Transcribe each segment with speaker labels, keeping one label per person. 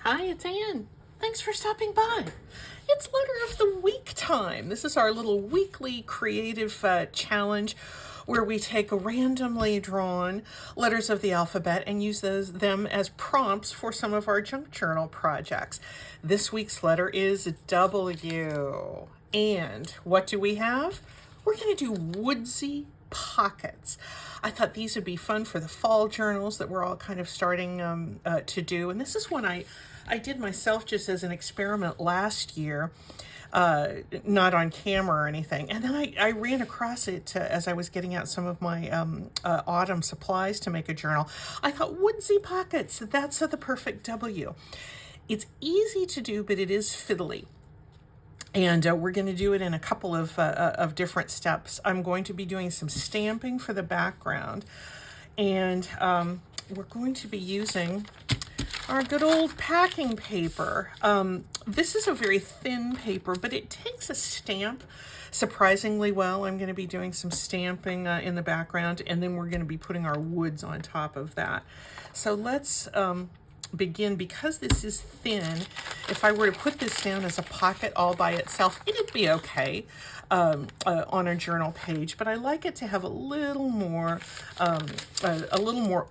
Speaker 1: Hi, it's Anne. Thanks for stopping by. It's Letter of the Week time. This is our little weekly creative challenge where we take randomly drawn letters of the alphabet and use them as prompts for some of our junk journal projects. This week's letter is W. And what do we have? We're going to do woodsy pockets. I thought these would be fun for the fall journals that we're all kind of starting to do. And this is one I did myself just as an experiment last year, not on camera or anything. And then I ran across it as I was getting out some of my autumn supplies to make a journal. I thought woodsy pockets, that's the perfect W. It's easy to do, but it is fiddly. And we're going to do it in a couple of different steps. I'm going to be doing some stamping for the background. And we're going to be using our good old packing paper. This is a very thin paper, but it takes a stamp surprisingly well. I'm going to be doing some stamping in the background, and then we're going to be putting our woods on top of that. So let's begin. Because this is thin, if I were to put this down as a pocket all by itself, it'd be okay on a journal page, but I like it to have a little more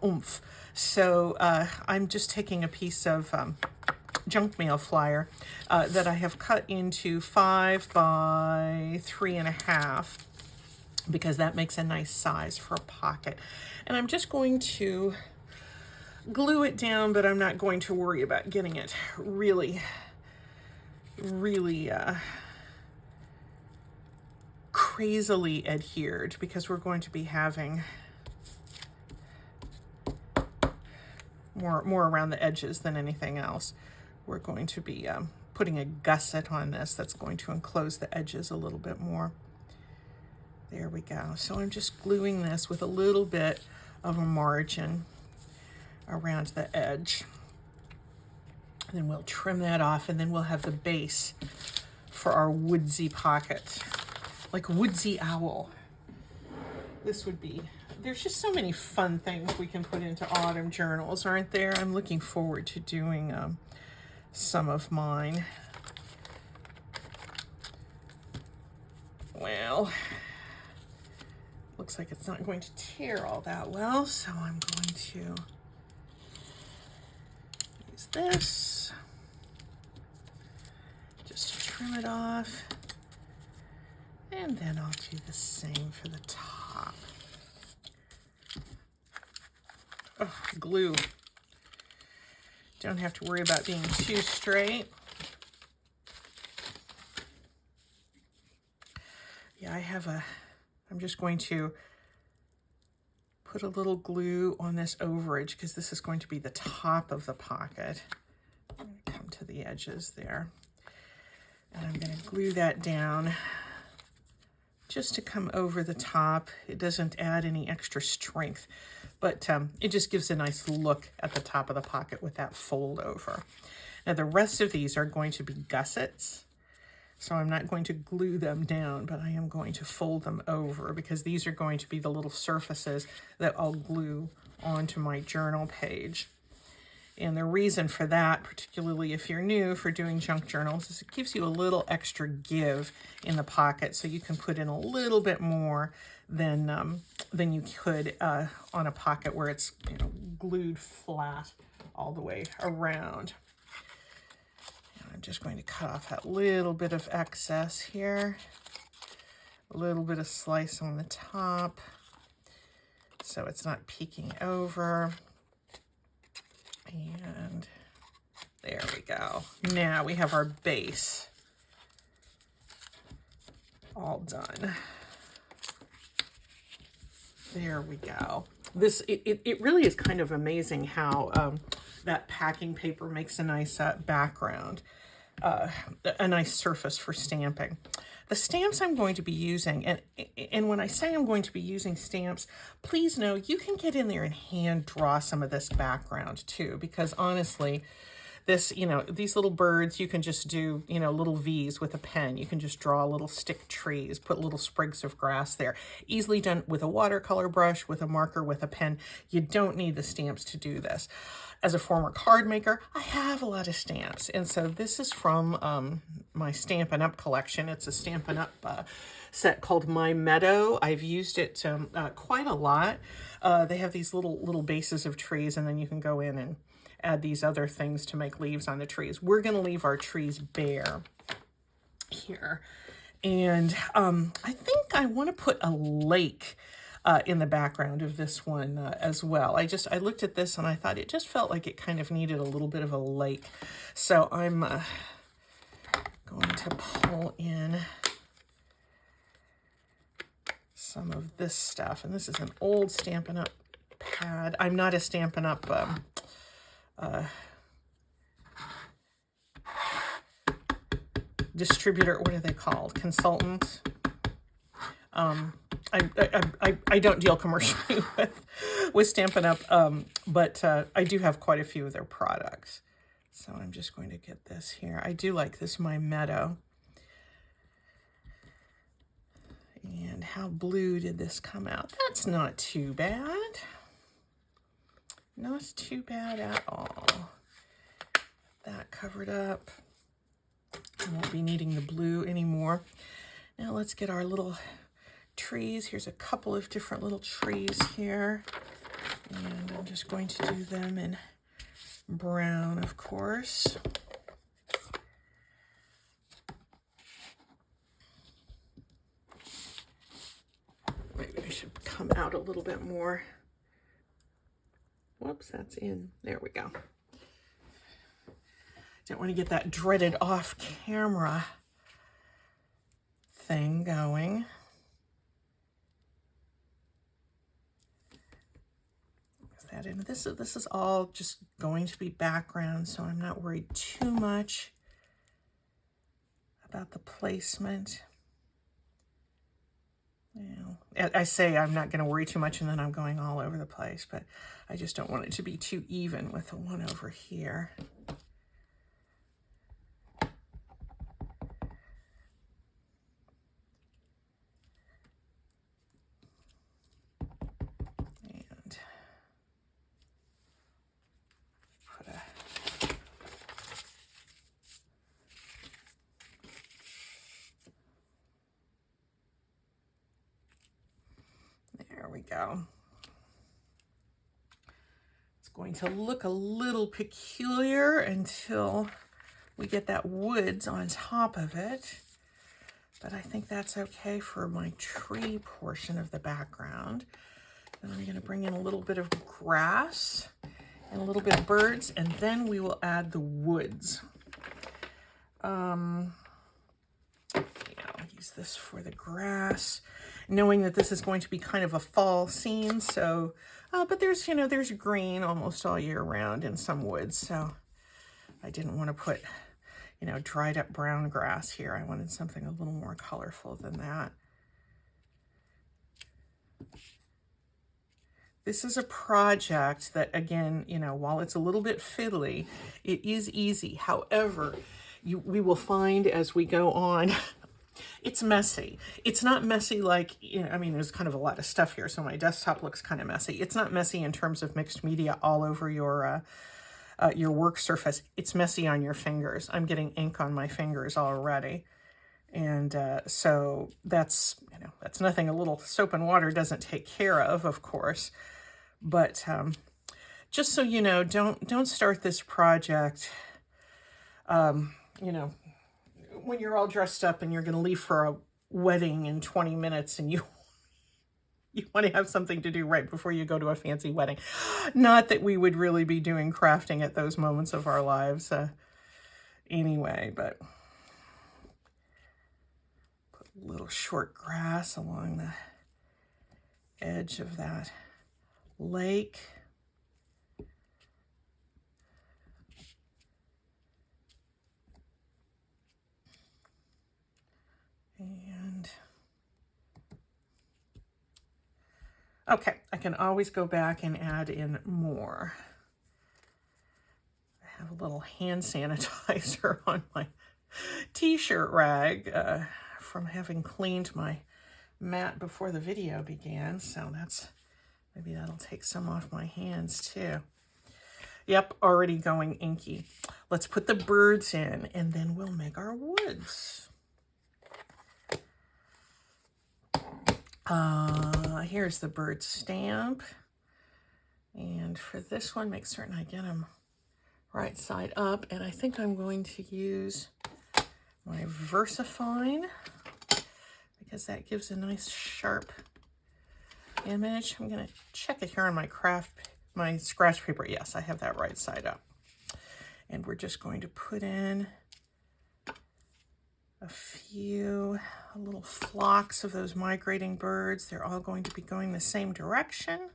Speaker 1: oomph. So I'm just taking a piece of junk mail flyer that I have cut into 5 by 3.5 because that makes a nice size for a pocket. And I'm just going to glue it down, but I'm not going to worry about getting it really crazily adhered, because we're going to be having more around the edges than anything else. We're going to be putting a gusset on this that's going to enclose the edges a little bit more. There we go. So I'm just gluing this with a little bit of a margin around the edge. And then we'll trim that off, and then we'll have the base for our woodsy pocket, like woodsy owl. This would be, there's just so many fun things we can put into autumn journals, aren't there? I'm looking forward to doing some of mine. Well, looks like it's not going to tear all that well, so I'm going to use this just to trim it off, and then I'll do the same for the top. Oh, glue. Don't have to worry about being too straight. Yeah, I'm just going to put a little glue on this overage because this is going to be the top of the pocket. I'm going to come to the edges there. And I'm going to glue that down just to come over the top. It doesn't add any extra strength, but it just gives a nice look at the top of the pocket with that fold over. Now the rest of these are going to be gussets, so I'm not going to glue them down, but I am going to fold them over because these are going to be the little surfaces that I'll glue onto my journal page. And the reason for that, particularly if you're new for doing junk journals, is it gives you a little extra give in the pocket, so you can put in a little bit more than you could on a pocket where it's glued flat all the way around. And I'm just going to cut off that little bit of excess here, a little bit of slice on the top, so it's not peeking over. And there we go. Now we have our base all done. There we go. It really is kind of amazing how that packing paper makes a nice background, a nice surface for stamping. The stamps I'm going to be using, and when I say I'm going to be using stamps, please know you can get in there and hand draw some of this background too, because honestly, This, you know, these little birds, you can just do, you know, little V's with a pen. You can just draw little stick trees, put little sprigs of grass there. Easily done with a watercolor brush, with a marker, with a pen. You don't need the stamps to do this. As a former card maker, I have a lot of stamps. And so this is from my Stampin' Up! Collection. It's a Stampin' Up! Set called My Meadow. I've used it quite a lot. They have these little bases of trees, and then you can go in and add these other things to make leaves on the trees. We're going to leave our trees bare here. And I think I want to put a lake in the background of this one as well. I looked at this and I thought it just felt like it kind of needed a little bit of a lake. So I'm going to pull in some of this stuff. And this is an old Stampin' Up! Pad. I'm not a Stampin' Up! Distributor. What are they called? Consultant. I don't deal commercially with Stampin' Up! But I do have quite a few of their products. So I'm just going to get this here. I do like this My Meadow. And how blue did this come out? That's not too bad. Not too bad at all. That covered up. I won't be needing the blue anymore. Now let's get our little trees. Here's a couple of different little trees here. And I'm just going to do them in brown, of course. Maybe I should come out a little bit more. Whoops, that's in. There we go. Don't want to get that dreaded off-camera thing going. Is that in? This is all just going to be background, so I'm not worried too much about the placement. You know, I say I'm not going to worry too much, and then I'm going all over the place, but I just don't want it to be too even with the one over here. And put a there we go. It's going to look a little peculiar until we get that woods on top of it, but I think that's okay for my tree portion of the background. And I'm going to bring in a little bit of grass and a little bit of birds, and then we will add the woods. I'll use this for the grass, knowing that this is going to be kind of a fall scene. So, but there's, you know, there's green almost all year round in some woods. So I didn't want to put, you know, dried up brown grass here. I wanted something a little more colorful than that. This is a project that, again, you know, while it's a little bit fiddly, it is easy. However, we will find as we go on, it's messy. It's not messy like, you know, I mean, there's kind of a lot of stuff here, so my desktop looks kind of messy. It's not messy in terms of mixed media all over your work surface. It's messy on your fingers. I'm getting ink on my fingers already. And so that's, you know, that's nothing a little soap and water doesn't take care of course. But just so you know, don't start this project, you know, when you're all dressed up and you're going to leave for a wedding in 20 minutes and you want to have something to do right before you go to a fancy wedding. Not that we would really be doing crafting at those moments of our lives anyway, but put a little short grass along the edge of that lake. And okay, I can always go back and add in more. I have a little hand sanitizer on my t-shirt rag from having cleaned my mat before the video began. So maybe that'll take some off my hands too. Yep, already going inky. Let's put the birds in and then we'll make our woods. Here's the bird stamp. And for this one, make certain I get them right side up. And I think I'm going to use my VersaFine because that gives a nice sharp image. I'm going to check it here on my scratch paper. Yes, I have that right side up. And we're just going to put in a few little flocks of those migrating birds. They're all going to be going the same direction.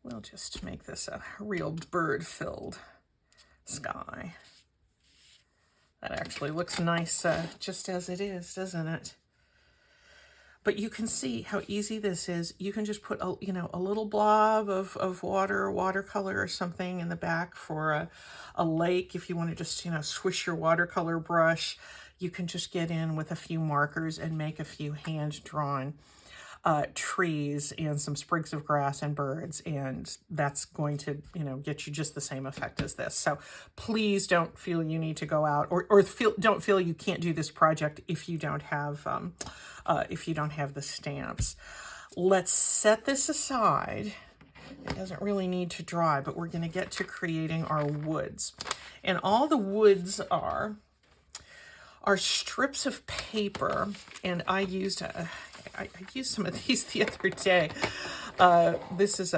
Speaker 1: We'll just make this a real bird-filled sky. That actually looks nice just as it is, doesn't it? But you can see how easy this is. You can just put a little blob of water, watercolor or something in the back for a lake. If you want to just, swish your watercolor brush, you can just get in with a few markers and make a few hand-drawn trees and some sprigs of grass and birds, and that's going to get you just the same effect as this. So please don't feel you need to go out or don't feel you can't do this project if you don't have the stamps. Let's set this aside. It doesn't really need to dry, but we're going to get to creating our woods, and all the woods are strips of paper, and I used some of these the other day. This is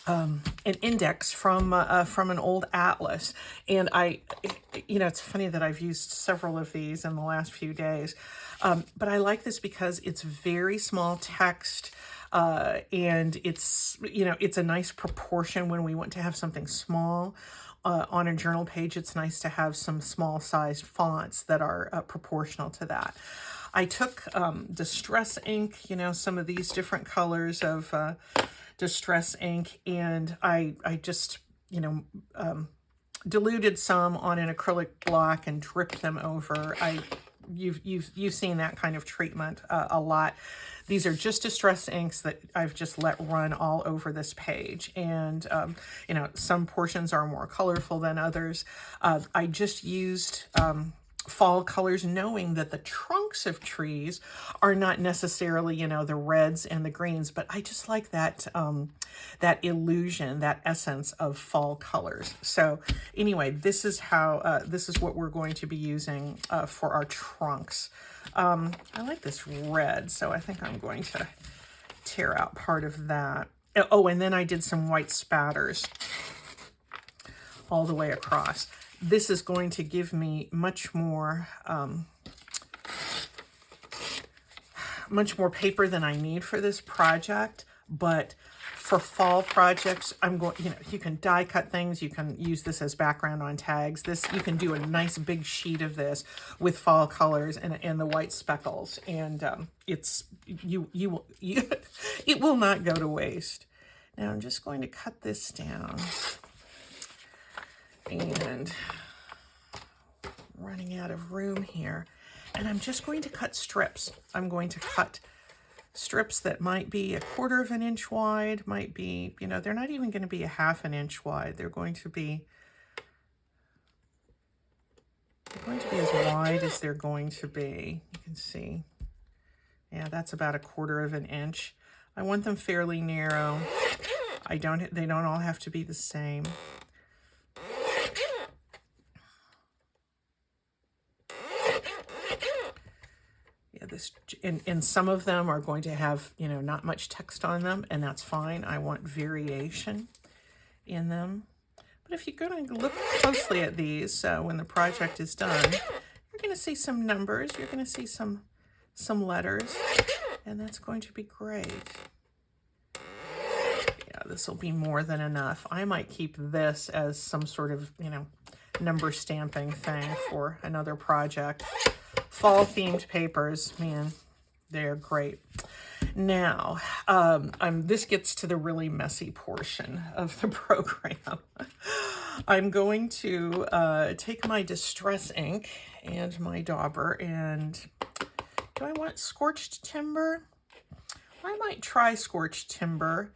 Speaker 1: an index from an old atlas, and it's funny that I've used several of these in the last few days, but I like this because it's very small text, and it's a nice proportion when we want to have something small. On a journal page, it's nice to have some small-sized fonts that are proportional to that. I took Distress ink, some of these different colors of Distress ink, and I just, diluted some on an acrylic block and dripped them over. You've seen that kind of treatment a lot. These are just Distress inks that I've just let run all over this page. And, some portions are more colorful than others. I just used fall colors, knowing that the trunks of trees are not necessarily, the reds and the greens, but I just like that, that illusion, that essence of fall colors. So anyway, this is what we're going to be using for our trunks. I like this red, so I think I'm going to tear out part of that. Oh, and then I did some white spatters all the way across. This is going to give me much more paper than I need for this project, but for fall projects, I'm going, you can die cut things. You can use this as background on tags. You can do a nice big sheet of this with fall colors and the white speckles. And it will not go to waste. Now I'm just going to cut this down, and running out of room here. And I'm just going to cut strips. I'm going to cut strips that might be 1/4 of an inch wide, might be, they're not even going to be 1/2 an inch wide. They're going to be as wide as they're going to be. You can see. Yeah, that's about 1/4 of an inch. I want them fairly narrow. They don't all have to be the same. Yeah, and some of them are going to have, not much text on them, and that's fine. I want variation in them. But if you're going to look closely at these when the project is done, you're going to see some numbers. You're going to see some letters, and that's going to be great. Yeah, this will be more than enough. I might keep this as some sort of, number stamping thing for another project. Fall themed papers, man, They're great. Now, this gets to the really messy portion of the program. I'm going to take my Distress ink and my dauber, and do I want Scorched Timber? I might try Scorched Timber.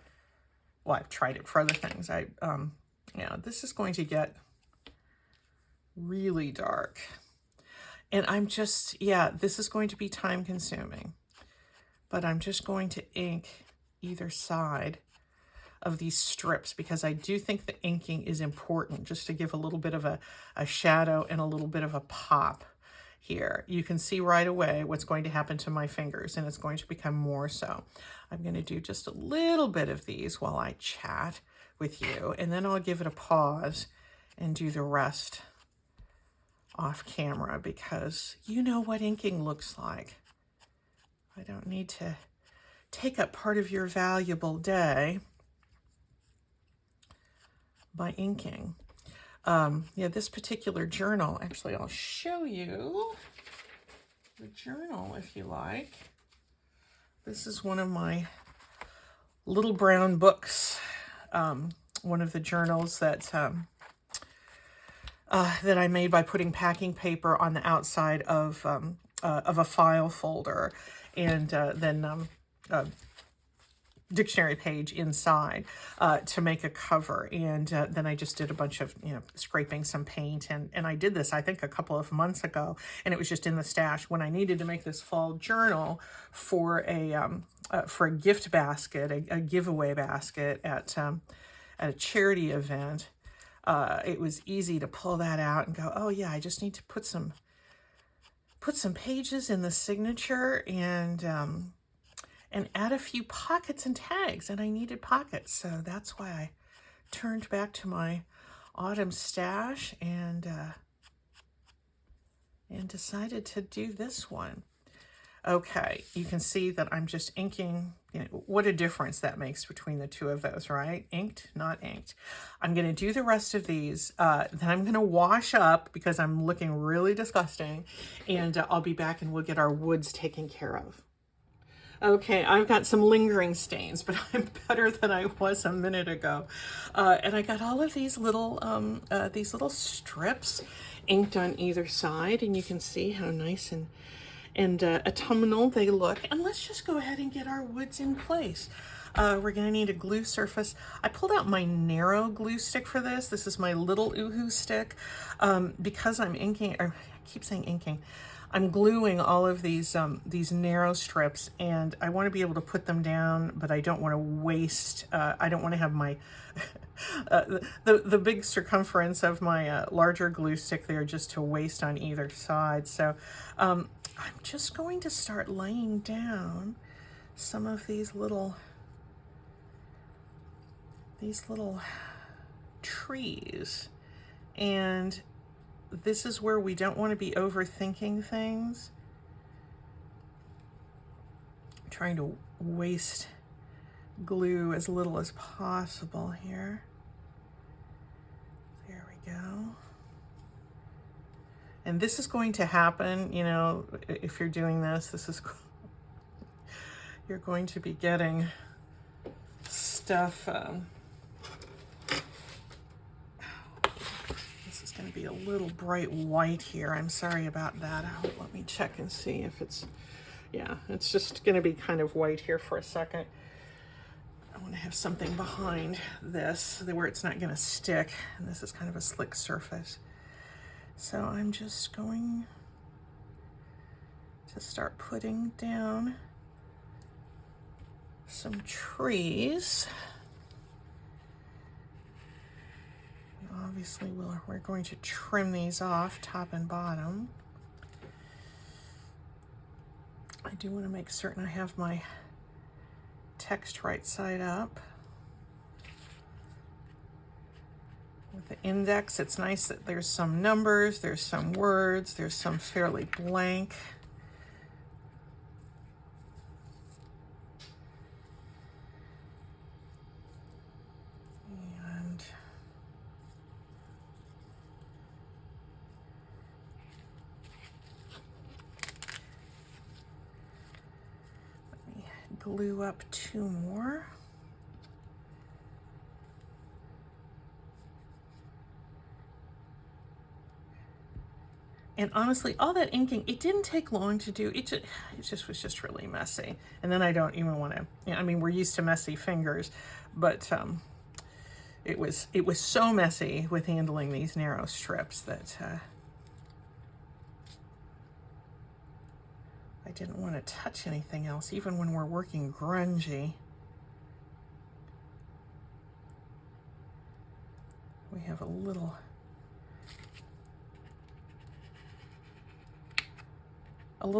Speaker 1: Well, I've tried it for other things. Yeah, this is going to get really dark. And I'm just, yeah, this is going to be time consuming. But I'm just going to ink either side of these strips because I do think the inking is important just to give a little bit of a shadow and a little bit of a pop here. You can see right away what's going to happen to my fingers, and it's going to become more so. I'm going to do just a little bit of these while I chat with you, and then I'll give it a pause and do the rest off camera because you know what inking looks like. I don't need to take up part of your valuable day by inking. Yeah, this particular journal, actually, I'll show you the journal if you like. This is one of my little brown books, one of the journals that I made by putting packing paper on the outside of a file folder, and then dictionary page inside to make a cover. And then I just did a bunch of, scraping some paint. And I did this, I think, a couple of months ago, and it was just in the stash when I needed to make this fall journal for a gift basket, a giveaway basket at a charity event. It was easy to pull that out and go, oh yeah, I just need to put some pages in the signature and add a few pockets and tags, and I needed pockets, so that's why I turned back to my autumn stash and decided to do this one. Okay, you can see that I'm just inking. What a difference that makes between the two of those, right? Inked, not inked. I'm going to do the rest of these. Then I'm going to wash up because I'm looking really disgusting, and I'll be back and we'll get our woods taken care of. Okay, I've got some lingering stains, but I'm better than I was a minute ago. And I got all of these little strips inked on either side, and you can see how nice and autumnal they look. And let's just go ahead and get our woods in place. We're gonna need a glue surface. I pulled out my narrow glue stick for this. This is my little Oohoo stick. Because I'm inking, or I keep saying inking, I'm gluing all of these narrow strips, and I want to be able to put them down, but I don't want to waste, I don't want to have my, the big circumference of my larger glue stick there just to waste on either side. So I'm just going to start laying down some of these little trees, and this is where we don't want to be overthinking things. I'm trying to waste glue as little as possible here. There we go. And this is going to happen, if you're doing this, you're going to be getting stuff. Going to be a little bright white here. I'm sorry about that. Let me check and see if it's, yeah, it's just going to be kind of white here for a second. I want to have something behind this where it's not going to stick, and this is kind of a slick surface. So I'm just going to start putting down some trees. Obviously, we're going to trim these off, top and bottom. I do want to make certain I have my text right side up. With the index, it's nice that there's some numbers, there's some words, there's some fairly blank. glue up 2 more. And honestly, all that inking, it didn't take long to do. It just was just really messy. And then I don't even want to, you know, I mean, we're used to messy fingers, but it was so messy with handling these narrow strips that I didn't want to touch anything else, even when we're working grungy. We have a little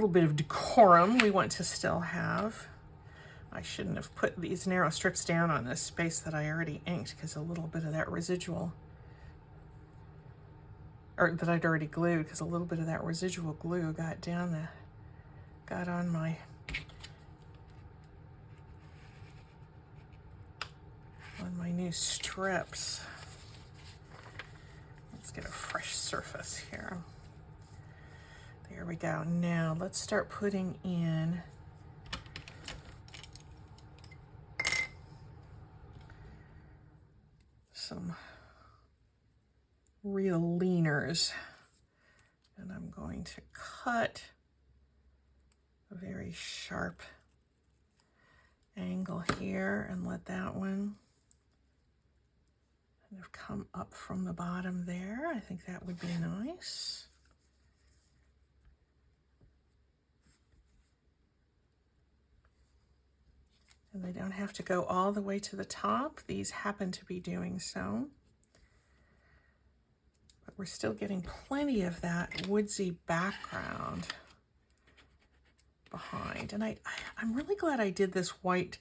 Speaker 1: bit of decorum we want to still have. I shouldn't have put these narrow strips down on this space that I already inked, because a little bit of that residual, or that I'd already glued, because a little bit of that residual glue got on my new strips. Let's get a fresh surface here. There we go. Now let's start putting in some real leaners. And I'm going to cut a very sharp angle here and let that one kind of come up from the bottom there. I think that would be nice. And they don't have to go all the way to the top. These happen to be doing so. But we're still getting plenty of that woodsy background behind. And I'm really glad I did this white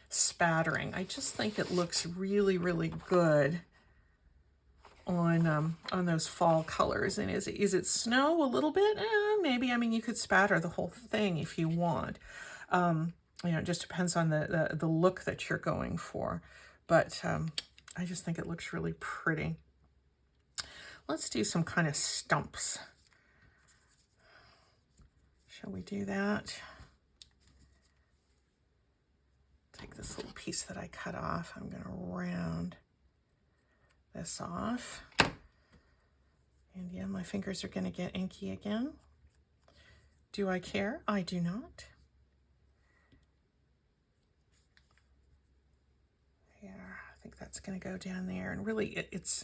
Speaker 1: spattering. I just think it looks really, really good on those fall colors. And is it snow a little bit? Maybe. I mean, you could spatter the whole thing if you want. You know, it just depends on the look that you're going for. But I just think it looks really pretty. Let's do some kind of stumps. Shall we do that? Take this little piece that I cut off. I'm going to round this off. And yeah, my fingers are going to get inky again. Do I care? I do not. Yeah, I think that's going to go down there. And really, it's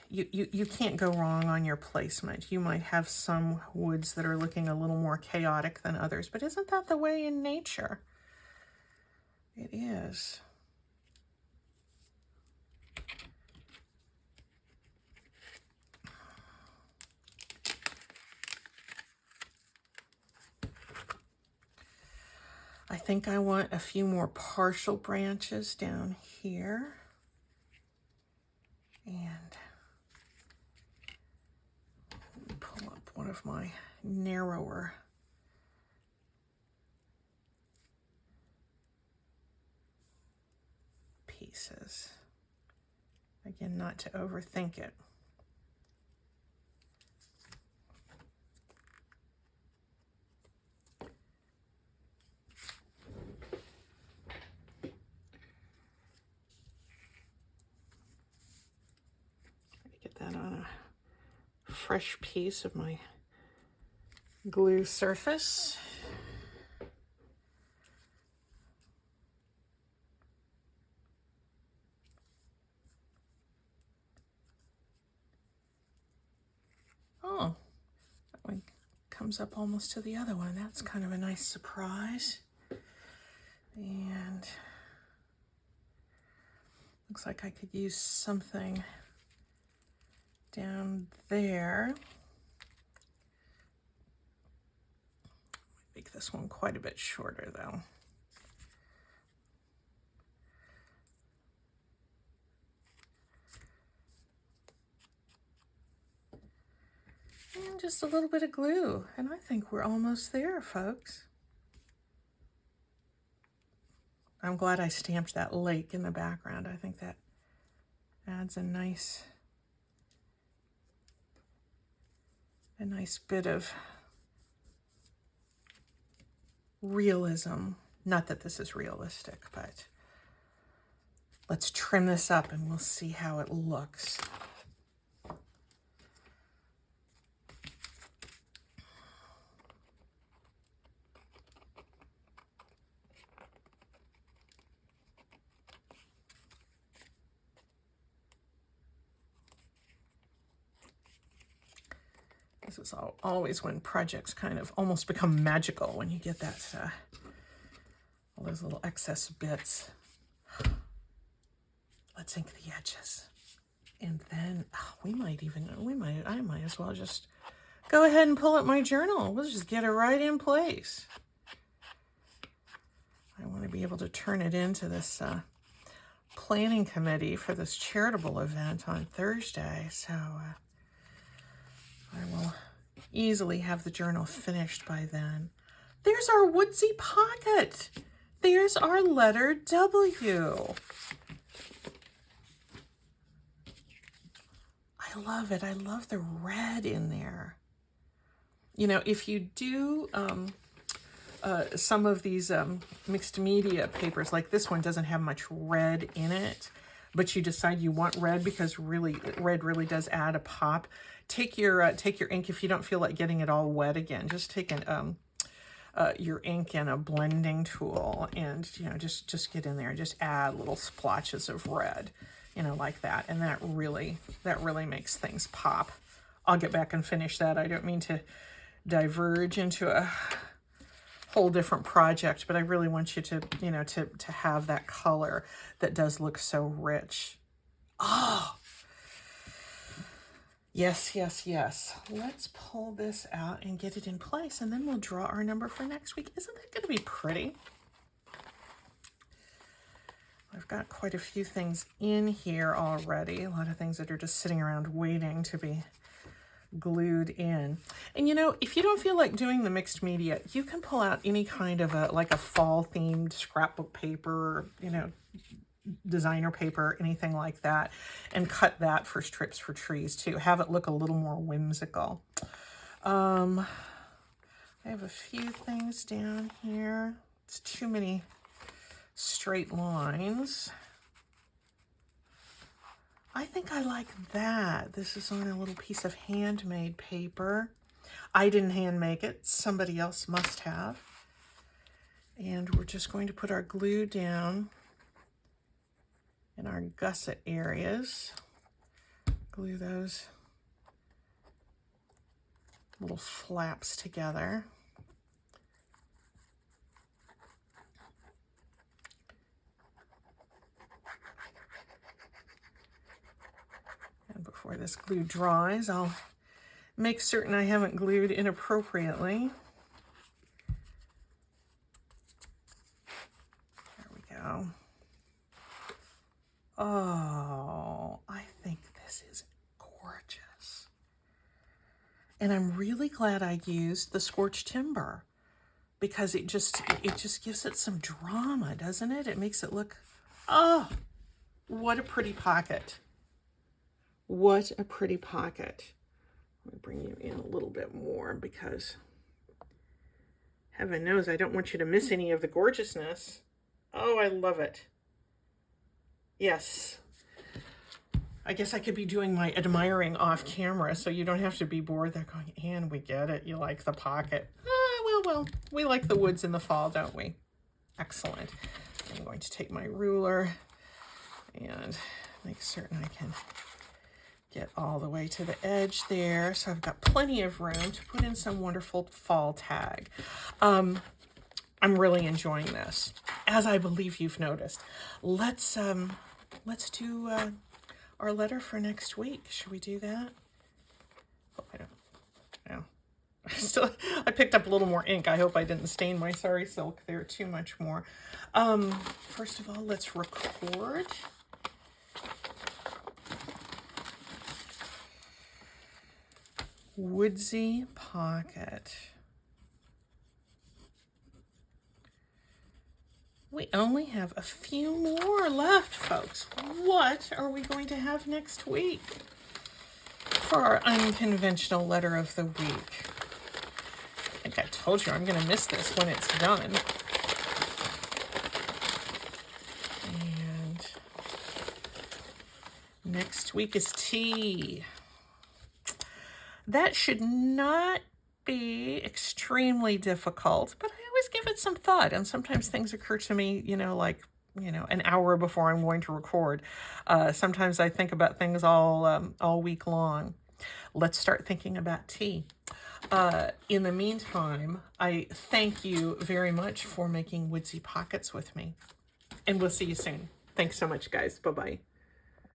Speaker 1: you can't go wrong on your placement. You might have some woods that are looking a little more chaotic than others, but isn't that the way in nature? It is. I think I want a few more partial branches down here. And pull up one of my narrower pieces. Again, not to overthink it. Get that on a fresh piece of my glue surface. Oh, that one comes up almost to the other one. That's kind of a nice surprise. And looks like I could use something down there. Make this one quite a bit shorter though. And just a little bit of glue, and I think we're almost there, folks. I'm glad I stamped that lake in the background. I think that adds a nice bit of realism. Not that this is realistic, but let's trim this up and we'll see how it looks. This is always when projects kind of almost become magical, when you get that, all those little excess bits. Let's ink the edges. And then I might as well just go ahead and pull up my journal. We'll just get it right in place. I want to be able to turn it into this planning committee for this charitable event on Thursday. So I will easily have the journal finished by then. There's our woodsy pocket. There's our letter W. I love it. I love the red in there. You know, if you do some of these mixed media papers, like this one doesn't have much red in it, but you decide you want red because red really does add a pop. Take your ink, if you don't feel like getting it all wet again, just take your ink and a blending tool, and just get in there and just add little splotches of red, like that, and that really makes things pop. I'll get back and finish that. I don't mean to diverge into a whole different project, but I really want you to to have that color that does look so rich. Oh, yes, yes, yes. Let's pull this out and get it in place, and then we'll draw our number for next week. Isn't that going to be pretty? I've got quite a few things in here already, a lot of things that are just sitting around waiting to be glued in. And if you don't feel like doing the mixed media, you can pull out any kind of like a fall themed scrapbook paper, designer paper, anything like that, and cut that for strips for trees too. Have it look a little more whimsical. I have a few things down here. It's too many straight lines. I think I like that. This is on a little piece of handmade paper. I didn't hand make it. Somebody else must have. And we're just going to put our glue down in our gusset areas. Glue those little flaps together. And before this glue dries, I'll make certain I haven't glued inappropriately. There we go. Oh, I think this is gorgeous. And I'm really glad I used the scorched timber, because it just gives it some drama, doesn't it? It makes it look, oh, what a pretty pocket. What a pretty pocket. Let me bring you in a little bit more, because heaven knows I don't want you to miss any of the gorgeousness. Oh, I love it. Yes. I guess I could be doing my admiring off camera, so you don't have to be bored. They're going, Anne, we get it. You like the pocket. Well, we like the woods in the fall, don't we? Excellent. I'm going to take my ruler and make certain I can get all the way to the edge there. So I've got plenty of room to put in some wonderful fall tag. I'm really enjoying this, as I believe you've noticed. Let's do our letter for next week. Should we do that? Oh, I don't know. I picked up a little more ink. I hope I didn't stain my Sorry Silk there too much more. First of all, let's record. Woodsy Pocket. We only have a few more left, folks. What are we going to have next week for our unconventional letter of the week? think I told you I'm going to miss this when it's done. And next week is tea. That should not be extremely difficult, but I always give it some thought. And sometimes things occur to me, an hour before I'm going to record. Sometimes I think about things all week long. Let's start thinking about tea. In the meantime, I thank you very much for making Woodsy Pockets with me. And we'll see you soon. Thanks so much, guys. Bye-bye.